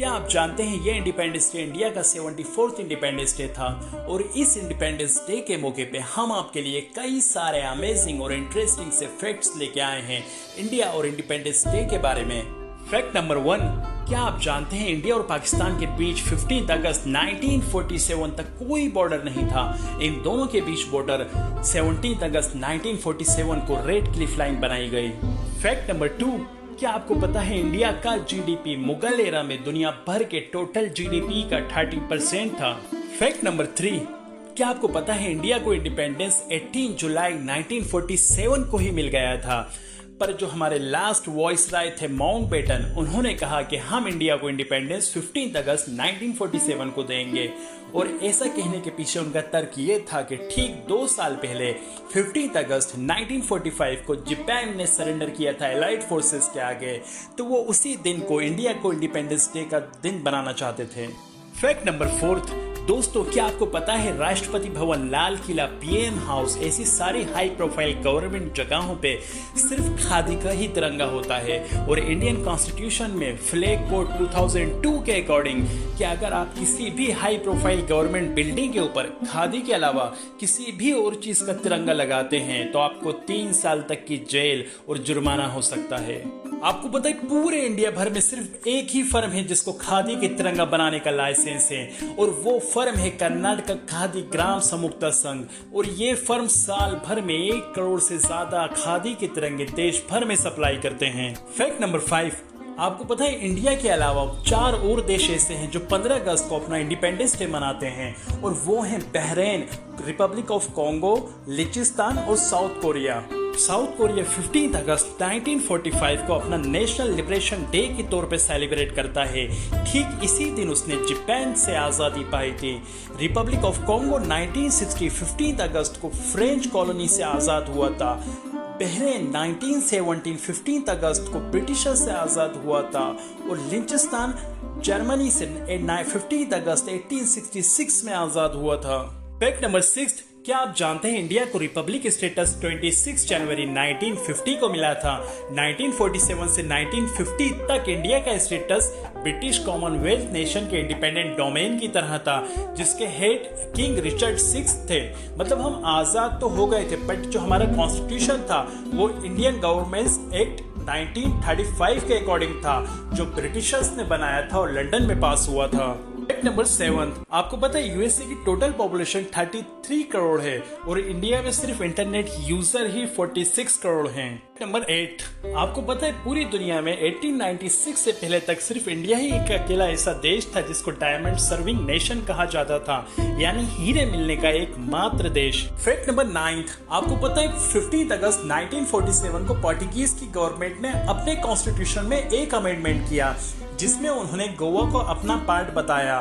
क्या आप जानते हैं ये इंडिपेंडेंस डे इंडिया का 74th इंडिपेंडेंस डे था। और इस इंडिपेंडेंस डे के मौके पे हम आपके लिए कई सारे अमेजिंग और इंटरेस्टिंग से फैक्ट्स लेके आए हैं इंडिया और इंडिपेंडेंस डे के बारे में। फैक्ट नंबर 1, क्या आप जानते हैं इंडिया और पाकिस्तान के बीच 15 अगस्त 1947 तक कोई बॉर्डर नहीं था। इन दोनों के बीच बॉर्डर 17 अगस्त 1947 को रेड क्लिफ लाइन बनाई गई। फैक्ट नंबर 2, क्या आपको पता है इंडिया का जीडीपी मुगल एरा में दुनिया भर के टोटल जीडीपी का 30% था। फैक्ट नंबर 3, क्या आपको पता है इंडिया को इंडिपेंडेंस 18 जुलाई 1947 को ही मिल गया था, पर जो हमारे लास्ट वॉइसराय थे माउंटबेटन, उन्होंने कहा कि हम इंडिया को इंडिपेंडेंस 15 अगस्त 1947 को देंगे। और ऐसा कहने के पीछे उनका तर्क ये था कि ठीक 2 साल पहले 15 अगस्त 1945 को जापान ने सरेंडर किया था एलाइड फोर्सेस के आगे, तो वो उसी दिन को इंडिया को इंडिपेंडेंस डे का दिन बनाना चाहते थे। फैक्ट नंबर 4, दोस्तों क्या आपको पता है राष्ट्रपति भवन, लाल किला, पीएम हाउस, ऐसी सारी हाई प्रोफाइल गवर्नमेंट जगहों पे सिर्फ खादी का ही तिरंगा होता है। और इंडियन कॉन्स्टिट्यूशन में फ्लैग कोड 2002 के अकॉर्डिंग कि अगर आप किसी भी हाई प्रोफाइल गवर्नमेंट बिल्डिंग के ऊपर खादी के अलावा किसी भी और चीज का तिरंगा लगाते हैं तो आपको 3 साल तक की जेल और जुर्माना हो सकता है। आपको पता है पूरे इंडिया भर में सिर्फ एक ही फर्म है जिसको खादी के तिरंगा बनाने का लाइसेंस है, और वो फर्म है कर्नाटक खादी ग्राम समूह संघ। और ये फर्म साल भर में 1 करोड़ से ज्यादा खादी के तिरंगे देश भर में सप्लाई करते हैं। फैक्ट नंबर 5, आपको पता है इंडिया के अलावा 4 और देश ऐसे हैं जो 15 अगस्त को अपना इंडिपेंडेंस डे मनाते हैं, और वो हैं बहरीन, रिपब्लिक ऑफ कॉन्गो, लिचिस्तान और साउथ कोरिया। साउथ कोरिया 15 अगस्त 1945 को अपना नेशनल लिबरेशन डे के तौर पे सेलिब्रेट करता है। ठीक इसी दिन उसने जापान से आज़ादी पाई थी। रिपब्लिक ऑफ कॉन्गो 1960 15 अगस्त को फ्रेंच कॉलोनी से आज़ाद हुआ था। बहरीन 1917 15 अगस्त को ब्रिटिशर से आज़ाद हुआ था। और लिंचिस्तान जर्मनी से 15 अगस्त 1866 में आज़ाद हुआ था। फैक्ट नंबर 6, क्या आप जानते हैं इंडिया को रिपब्लिक स्टेटस 26 जनवरी 1950 को मिला था। 1947 से 1950 तक इंडिया का स्टेटस ब्रिटिश कॉमनवेल्थ नेशन के इंडिपेंडेंट डोमेन की तरह था, जिसके हेड किंग रिचर्ड 6 थे। मतलब हम आजाद तो हो गए थे, बट जो हमारा कॉन्स्टिट्यूशन था वो इंडियन गवर्नमेंट एक्ट 1935 के अकॉर्डिंग था, जो ब्रिटिशर्स ने बनाया था और लंदन में पास हुआ था। फैक्ट नंबर 7, आपको पता है यूएसए की टोटल पॉपुलेशन 33 करोड़ है, और इंडिया में सिर्फ इंटरनेट यूजर ही 46 करोड़ हैं। नंबर 8, आपको पता है पूरी दुनिया में 1896 से पहले तक सिर्फ इंडिया ही एक अकेला ऐसा देश था जिसको डायमंड सर्विंग नेशन कहा जाता था, यानी हीरे मिलने का एकमात्र देश। फैक्ट नंबर 9, आपको पता है 15 अगस्त 1947 को पोर्टुगीज की गवर्नमेंट ने अपने कॉन्स्टिट्यूशन में एक अमेंडमेंट किया जिसमें उन्होंने गोवा को अपना पार्ट बताया।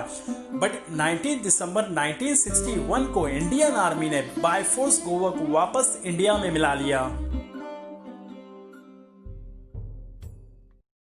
बट 19 दिसंबर 1961 को इंडियन आर्मी ने बाय फोर्स गोवा को वापस इंडिया में मिला लिया।